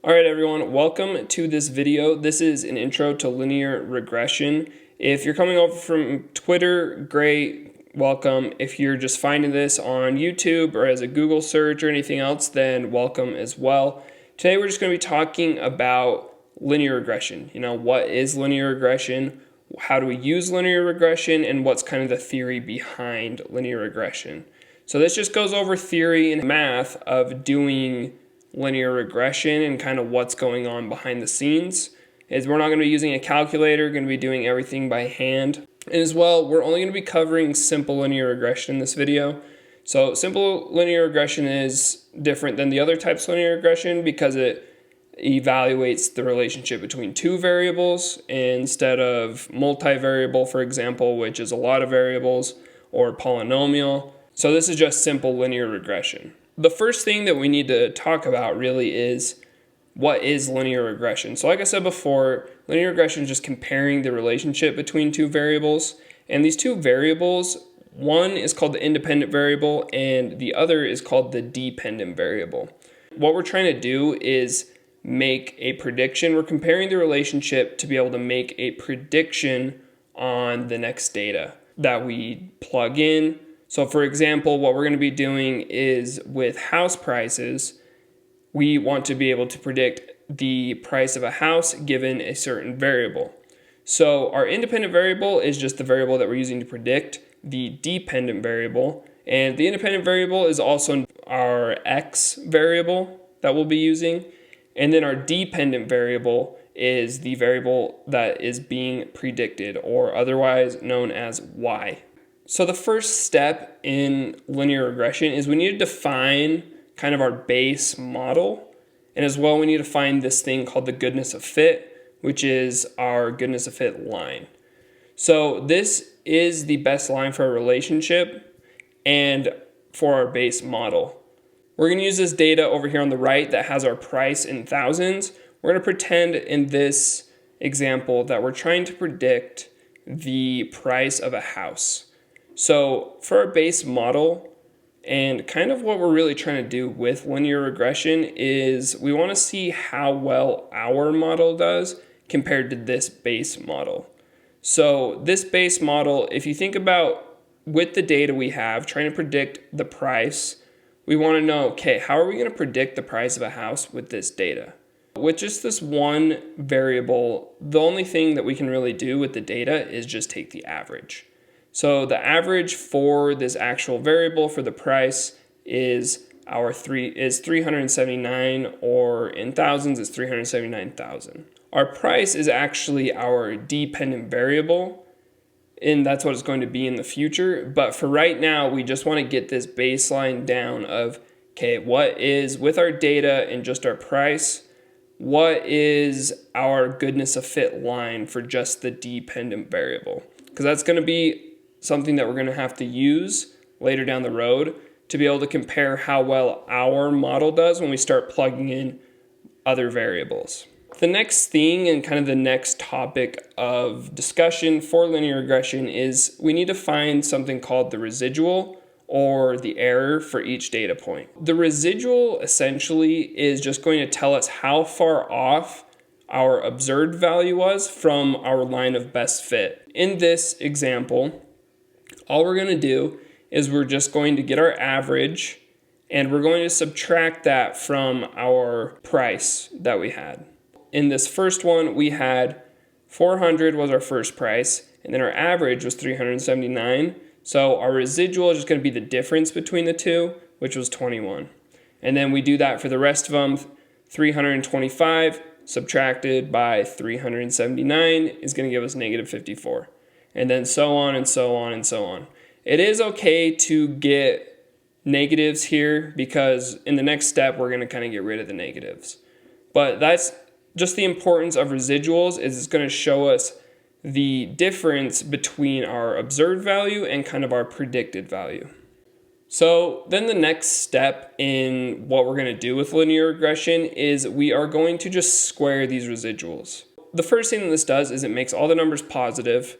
All right, everyone, welcome to this video. This is an intro to linear regression. If you're coming over from Twitter, great, welcome. If you're just finding this on YouTube or as a Google search or anything else, then welcome as well. Today, we're just going to be talking about linear regression. What is linear regression? How do we use linear regression? And what's kind of the theory behind linear regression? So this just goes over theory and math of doing linear regression and kind of what's going on behind the scenes. We're not going to be using a calculator, going to be doing everything by hand. And as well, we're only going to be covering simple linear regression in this video. So simple linear regression is different than the other types of linear regression because it evaluates the relationship between two variables instead of multivariable, for example, which is a lot of variables, or polynomial. So this is just simple linear regression. The first thing that we need to talk about really is what is linear regression. So like I said before, linear regression is just comparing the relationship between two variables. And these two variables, one is called the independent variable and the other is called the dependent variable. What we're trying to do is make a prediction. We're comparing the relationship to be able to make a prediction on the next data that we plug in. So for example, what we're going to be doing is with house prices, we want to be able to predict the price of a house given a certain variable. So our independent variable is just the variable that we're using to predict the dependent variable. And the independent variable is also our x variable that we'll be using. And then our dependent variable is the variable that is being predicted, or otherwise known as y. So the first step in linear regression is we need to define kind of our base model. And as well, we need to find this thing called the goodness of fit, which is our goodness of fit line. So this is the best line for our relationship and for our base model. We're going to use this data over here on the right that has our price in thousands. We're going to pretend in this example that we're trying to predict the price of a house. So for our base model, and kind of what we're really trying to do with linear regression is we want to see how well our model does compared to this base model. So this base model, if you think about with the data we have, trying to predict the price, we want to know, okay, how are we going to predict the price of a house with this data? With just this one variable, the only thing that we can really do with the data is just take the average. So the average for this actual variable for the price is 379, or in thousands is 379,000. Our price is actually our dependent variable, and that's what it's going to be in the future. But for right now, we just want to get this baseline down of, okay, what is, with our data and just our price, what is our goodness of fit line for just the dependent variable? Because that's going to be something that we're going to have to use later down the road to be able to compare how well our model does when we start plugging in other variables. The next thing and kind of the next topic of discussion for linear regression is we need to find something called the residual, or the error for each data point. The residual essentially is just going to tell us how far off our observed value was from our line of best fit. In this example, all we're going to do is we're just going to get our average and we're going to subtract that from our price that we had. In this first one, we had 400 was our first price, and then our average was 379. So our residual is just going to be the difference between the two, which was 21. And then we do that for the rest of them. 325 subtracted by 379 is going to give us negative 54. And then so on and so on and so on. It is okay to get negatives here because in the next step, we're going to kind of get rid of the negatives. But that's just the importance of residuals, is it's going to show us the difference between our observed value and kind of our predicted value. So then the next step in what we're going to do with linear regression is we are going to just square these residuals. The first thing that this does is it makes all the numbers positive.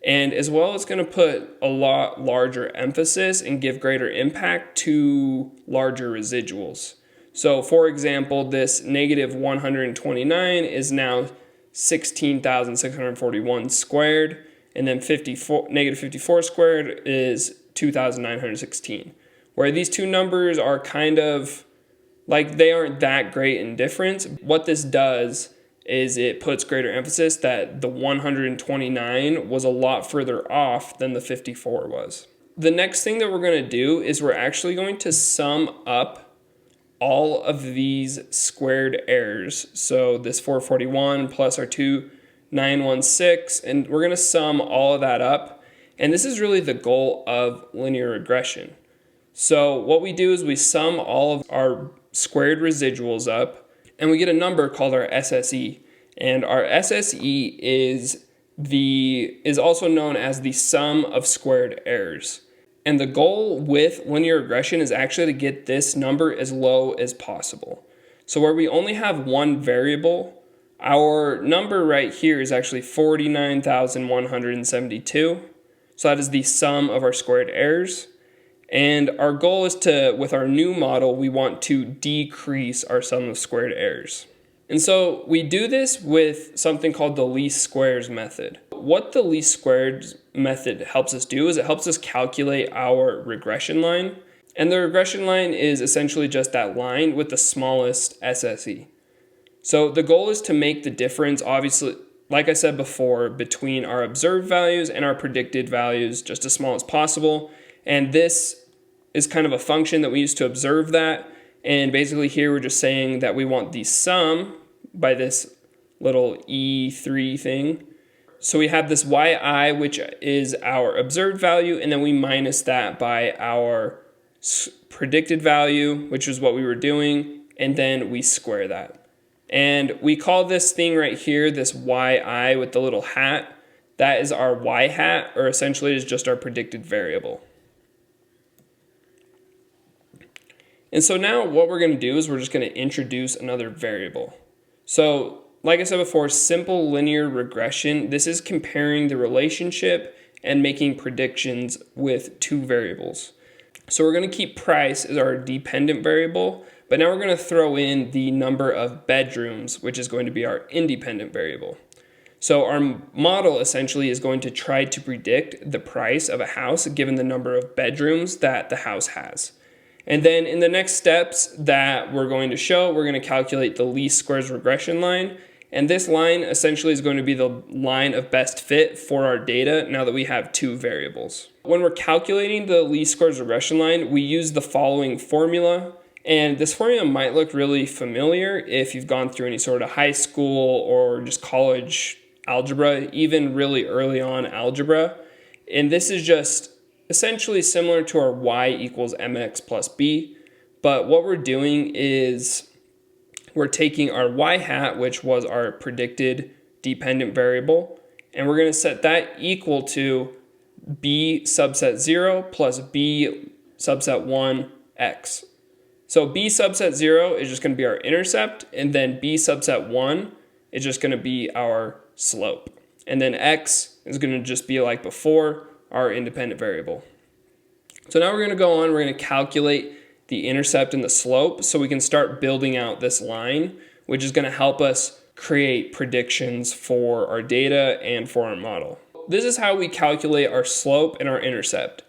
And as well, it's going to put a lot larger emphasis and give greater impact to larger residuals. So for example, this negative 129 is now 16,641 squared, and then negative 54 squared is 2,916. Where these two numbers are kind of like, they aren't that great in difference. What this does is it puts greater emphasis that the 129 was a lot further off than the 54 was. The next thing that we're going to do is we're actually going to sum up all of these squared errors. So this 441 plus our 2916, and we're going to sum all of that up. And this is really the goal of linear regression. So what we do is we sum all of our squared residuals up, and we get a number called our SSE. And our SSE is also known as the sum of squared errors. And the goal with linear regression is actually to get this number as low as possible. So where we only have one variable, our number right here is actually 49,172. So that is the sum of our squared errors. And our goal is to, with our new model, we want to decrease our sum of squared errors. And so we do this with something called the least squares method. What the least squares method helps us do is it helps us calculate our regression line. And the regression line is essentially just that line with the smallest SSE. So the goal is to make the difference, obviously, like I said before, between our observed values and our predicted values just as small as possible. And this is kind of a function that we use to observe that. And basically here we're just saying that we want the sum by this little E3 thing. So we have this yi, which is our observed value, and then we minus that by our predicted value, which is what we were doing, and then we square that. And we call this thing right here, this yi with the little hat, that is our y hat, or essentially is just our predicted variable. And so now what we're going to do is we're just going to introduce another variable. So like I said before, simple linear regression, this is comparing the relationship and making predictions with two variables. So we're going to keep price as our dependent variable, but now we're going to throw in the number of bedrooms, which is going to be our independent variable. So our model essentially is going to try to predict the price of a house given the number of bedrooms that the house has. And then in the next steps that we're going to show, we're going to calculate the least squares regression line. And this line essentially is going to be the line of best fit for our data now that we have two variables. When we're calculating the least squares regression line, we use the following formula. And this formula might look really familiar if you've gone through any sort of high school or just college algebra, even really early on algebra. And this is just essentially similar to our y equals mx plus b, but what we're doing is we're taking our y hat, which was our predicted dependent variable, and we're going to set that equal to b subset 0 plus b subset 1 x. So b subset 0 is just going to be our intercept, and then b subset 1 is just going to be our slope. And then x is going to just be like before, our independent variable. So now we're going to go on, we're going to calculate the intercept and the slope so we can start building out this line, which is going to help us create predictions for our data and for our model. This is how we calculate our slope and our intercept.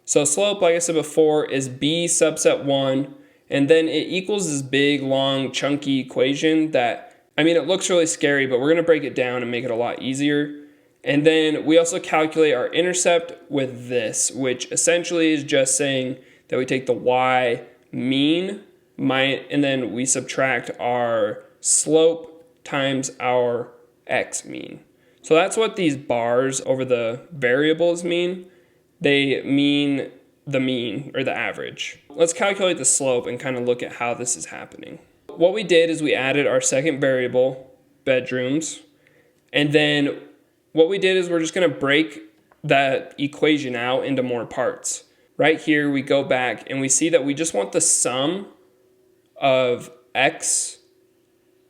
So slope, like I said before, is b subset 1, and then it equals this big, long, chunky equation that, I mean, it looks really scary, but we're going to break it down and make it a lot easier. And then we also calculate our intercept with this, which essentially is just saying that we take the y mean, and then we subtract our slope times our x mean. So that's what these bars over the variables mean. They mean the mean or the average. Let's calculate the slope and kind of look at how this is happening. What we did is we added our second variable, bedrooms, and then what we did is we're just going to break that equation out into more parts. Right here, we go back and we see that we just want the sum of x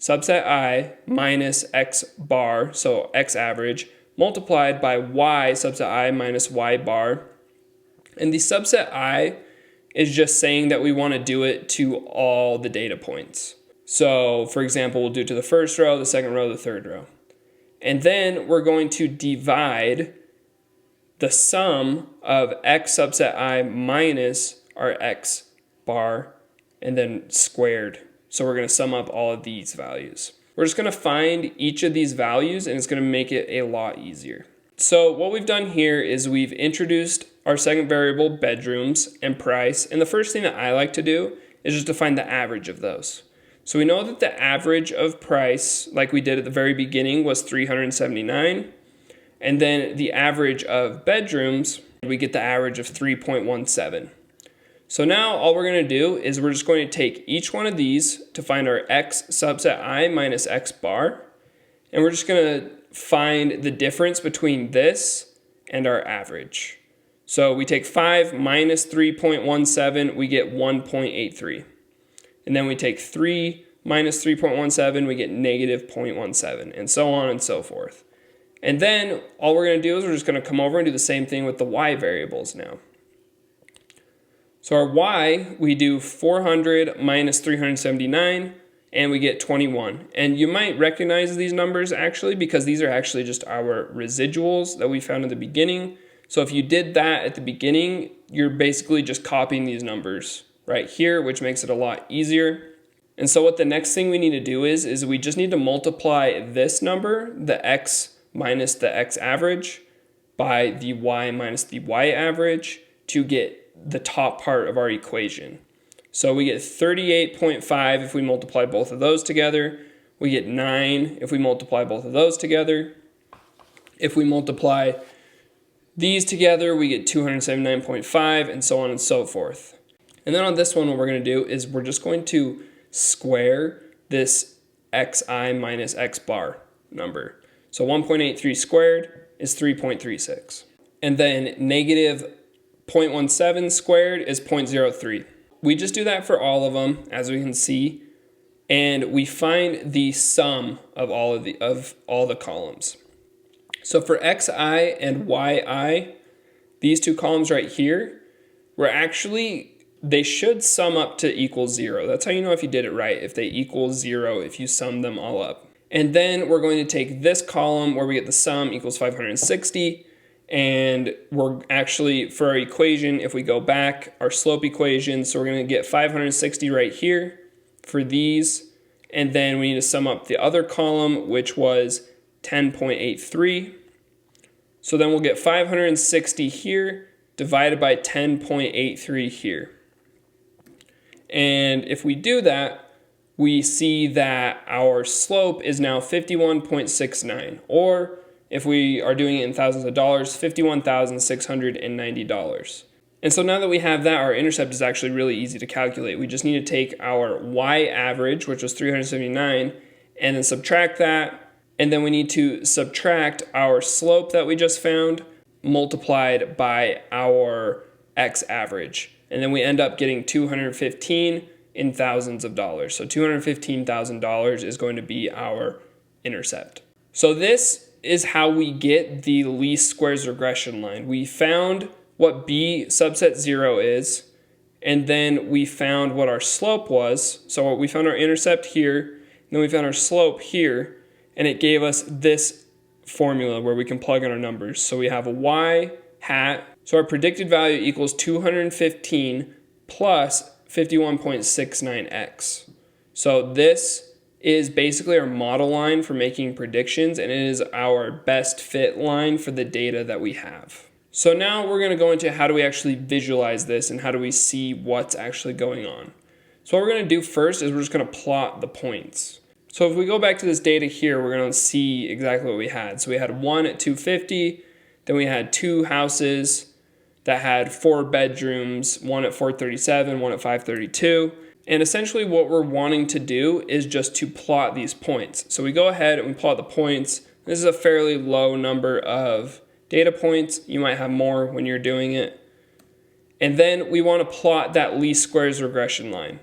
subset I minus x bar, so x average, multiplied by y subset I minus y bar. And the subset I is just saying that we want to do it to all the data points. So for example, we'll do it to the first row, the second row, the third row. And then we're going to divide the sum of x subset I minus our x bar and then squared. So we're going to sum up all of these values. We're just going to find each of these values and it's going to make it a lot easier. So what we've done here is we've introduced our second variable, bedrooms, and price. And the first thing that I like to do is just to find the average of those. So we know that the average of price, like we did at the very beginning, was 379. And then the average of bedrooms, we get the average of 3.17. So now all we're going to do is we're just going to take each one of these to find our x subset I minus x bar. And we're just going to find the difference between this and our average. So we take 5 minus 3.17, we get 1.83. And then we take 3 minus 3.17, we get negative 0.17, and so on and so forth. And then all we're going to do is we're just going to come over and do the same thing with the y variables now. So our y, we do 400 minus 379, and we get 21. And you might recognize these numbers actually because these are actually just our residuals that we found in the beginning. So if you did that at the beginning, you're basically just copying these numbers right here, which makes it a lot easier. And so what the next thing we need to do is we just need to multiply this number, the x minus the x average, by the y minus the y average to get the top part of our equation. So we get 38.5 if we multiply both of those together. We get 9 if we multiply both of those together. If we multiply these together, we get 279.5, and so on and so forth. And then on this one, what we're going to do is we're just going to square this xi minus x bar number. So 1.83 squared is 3.36. And then negative 0.17 squared is 0.03. We just do that for all of them, as we can see, and we find the sum of all the columns. So for xi and yi, these two columns right here, they should sum up to equal 0. That's how you know if you did it right, if they equal 0, if you sum them all up. And then we're going to take this column where we get the sum equals 560, and we're actually, for our equation, if we go back, our slope equation, so we're going to get 560 right here for these, and then we need to sum up the other column, which was 10.83. So then we'll get 560 here divided by 10.83 here. And if we do that, we see that our slope is now 51.69, or if we are doing it in thousands of dollars, $51,690. And so now that we have that, our intercept is actually really easy to calculate. We just need to take our y average, which was 379, and then subtract that. And then we need to subtract our slope that we just found multiplied by our x average. And then we end up getting 215 in thousands of dollars. So $215,000 is going to be our intercept. So this is how we get the least squares regression line. We found what b subset 0 is, and then we found what our slope was. So we found our intercept here, and then we found our slope here, and it gave us this formula where we can plug in our numbers. So we have a y hat. So our predicted value equals 215 plus 51.69x. So this is basically our model line for making predictions, and it is our best fit line for the data that we have. So now we're going to go into how do we actually visualize this and how do we see what's actually going on. So what we're going to do first is we're just going to plot the points. So if we go back to this data here, we're going to see exactly what we had. So we had one at 250, then we had two houses that had 4 bedrooms, one at 437, one at 532. And essentially what we're wanting to do is just to plot these points. So we go ahead and we plot the points. This is a fairly low number of data points. You might have more when you're doing it. And then we want to plot that least squares regression line.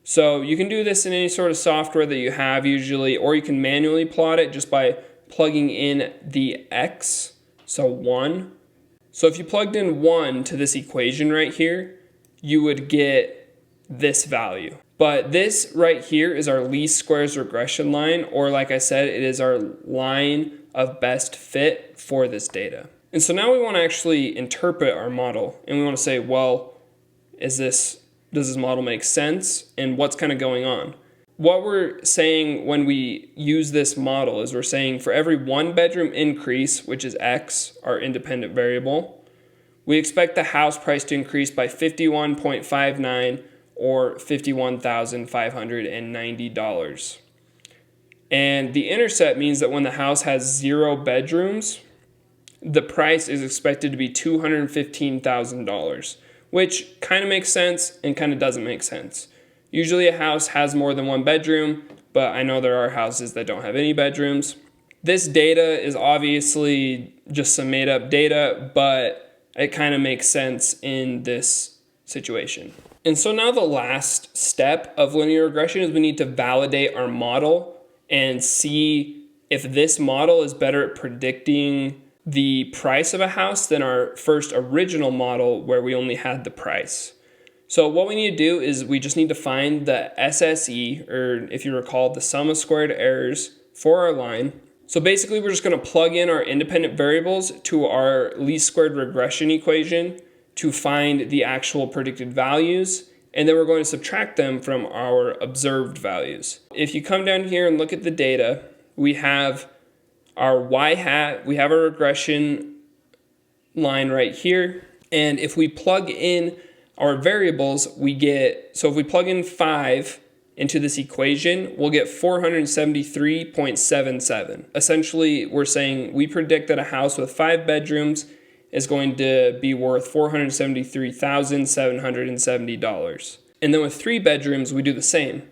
So you can do this in any sort of software that you have usually, or you can manually plot it just by plugging in the x, so 1. So if you plugged in 1 to this equation right here, you would get this value. But this right here is our least squares regression line, or like I said, it is our line of best fit for this data. And so now we want to actually interpret our model, and we want to say, well, does this model make sense, and what's kind of going on? What we're saying when we use this model is we're saying for every 1 bedroom increase, which is X, our independent variable, we expect the house price to increase by $51.59 or $51,590. And the intercept means that when the house has 0 bedrooms, the price is expected to be $215,000, which kind of makes sense and kind of doesn't make sense. Usually a house has more than 1 bedroom, but I know there are houses that don't have any bedrooms. This data is obviously just some made up data, but it kind of makes sense in this situation. And so now the last step of linear regression is we need to validate our model and see if this model is better at predicting the price of a house than our first original model where we only had the price. So what we need to do is we just need to find the SSE, or if you recall, the sum of squared errors for our line. So basically we're just going to plug in our independent variables to our least squared regression equation to find the actual predicted values, and then we're going to subtract them from our observed values. If you come down here and look at the data, we have our y hat, we have our regression line right here, and if we plug in our variables, so if we plug in 5 into this equation, we'll get 473.77. Essentially, we're saying we predict that a house with 5 bedrooms is going to be worth $473,770. And then with 3 bedrooms, we do the same.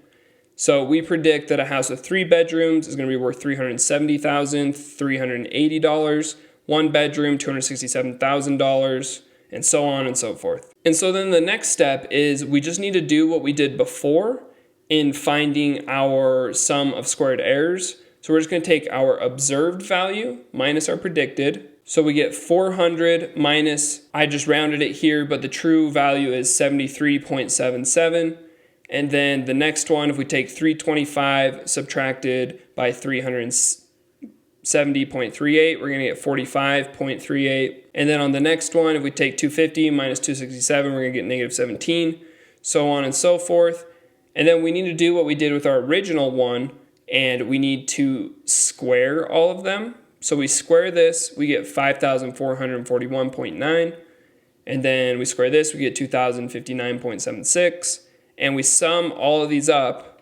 So we predict that a house with 3 bedrooms is going to be worth $370,380, 1 bedroom, $267,000, and so on and so forth. And so then the next step is we just need to do what we did before in finding our sum of squared errors. So we're just going to take our observed value minus our predicted. So we get 400 minus, I just rounded it here, but the true value is 73.77. And then the next one, if we take 325 subtracted by 370.38, we're going to get 45.38. And then on the next one, if we take 250 minus 267, we're going to get negative 17, so on and so forth. And then we need to do what we did with our original one, and we need to square all of them. So we square this, we get 5,441.9. And then we square this, we get 2,059.76. And we sum all of these up.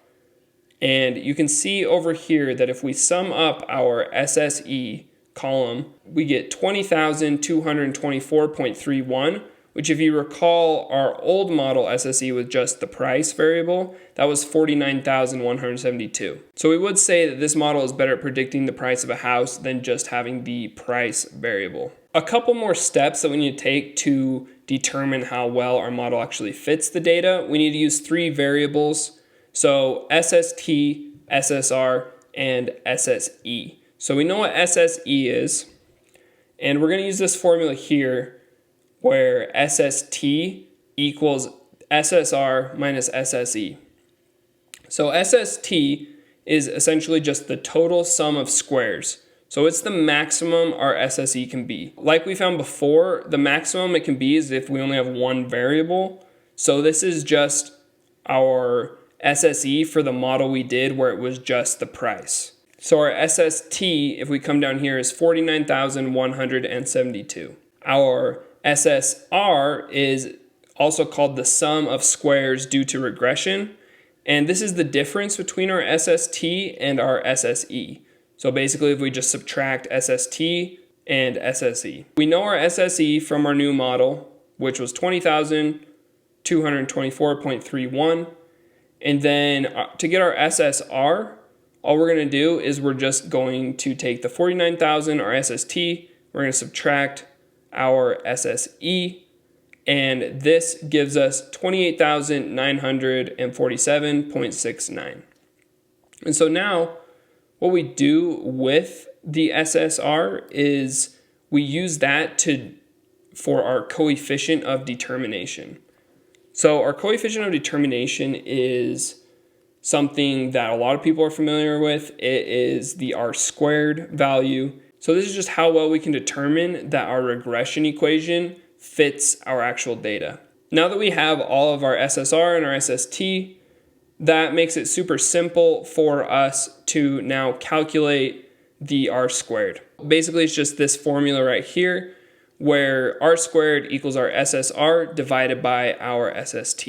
And you can see over here that if we sum up our SSE column, we get 20,224.31, which if you recall, our old model SSE with just the price variable, that was 49,172. So we would say that this model is better at predicting the price of a house than just having the price variable. A couple more steps that we need to take to determine how well our model actually fits the data. We need to use 3 variables. So SST, SSR, and SSE. So we know what SSE is, and we're going to use this formula here where SST equals SSR minus SSE. So SST is essentially just the total sum of squares. So it's the maximum our SSE can be. Like we found before, the maximum it can be is if we only have 1 variable. So this is just our SSE for the model we did where it was just the price. So our SST, if we come down here, is 49,172. Our SSR is also called the sum of squares due to regression. And this is the difference between our SST and our SSE. So basically, if we just subtract SST and SSE. We know our SSE from our new model, which was 20,224.31. And then to get our SSR, all we're going to do is we're just going to take the 49,000, our SST, we're going to subtract our SSE, and this gives us 28,947.69. And so now what we do with the SSR is we use that for our coefficient of determination. So our coefficient of determination is something that a lot of people are familiar with. It is the R-squared value. So this is just how well we can determine that our regression equation fits our actual data. Now that we have all of our SSR and our SST, that makes it super simple for us to now calculate the R-squared. Basically, it's just this formula right here where R-squared equals our SSR divided by our SST.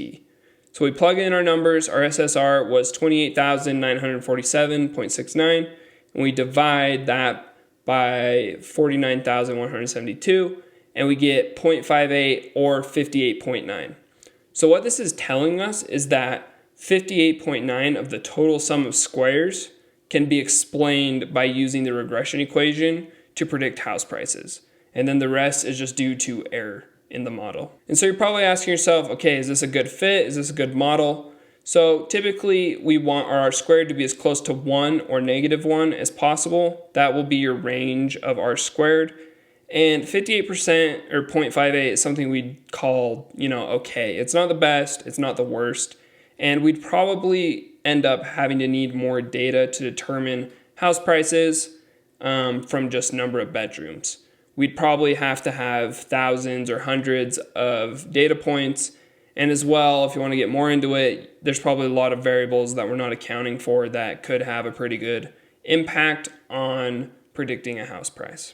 So we plug in our numbers. Our SSR was 28,947.69, and we divide that by 49,172, and we get 0.58 or 58.9. So what this is telling us is that 58.9 of the total sum of squares can be explained by using the regression equation to predict house prices. And then the rest is just due to error in the model. And so you're probably asking yourself, okay, is this a good fit? Is this a good model? So typically we want our R-squared to be as close to 1 or -1 as possible. That will be your range of R-squared. And 58% or 0.58 is something we'd call, okay. It's not the best, it's not the worst. And we'd probably end up having to need more data to determine house prices from just number of bedrooms. We'd probably have to have thousands or hundreds of data points. And as well, if you want to get more into it, there's probably a lot of variables that we're not accounting for that could have a pretty good impact on predicting a house price.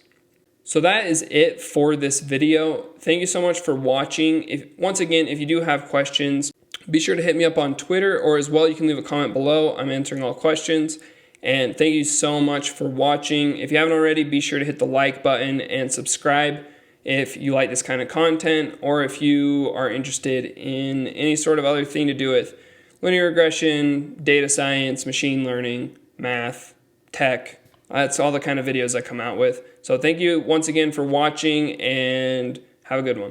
So that is it for this video. Thank you so much for watching. Once again, if you do have questions, be sure to hit me up on Twitter, or as well, you can leave a comment below. I'm answering all questions. And thank you so much for watching. If you haven't already, be sure to hit the like button and subscribe if you like this kind of content, or if you are interested in any sort of other thing to do with linear regression, data science, machine learning, math, tech. That's all the kind of videos I come out with. So thank you once again for watching, and have a good one.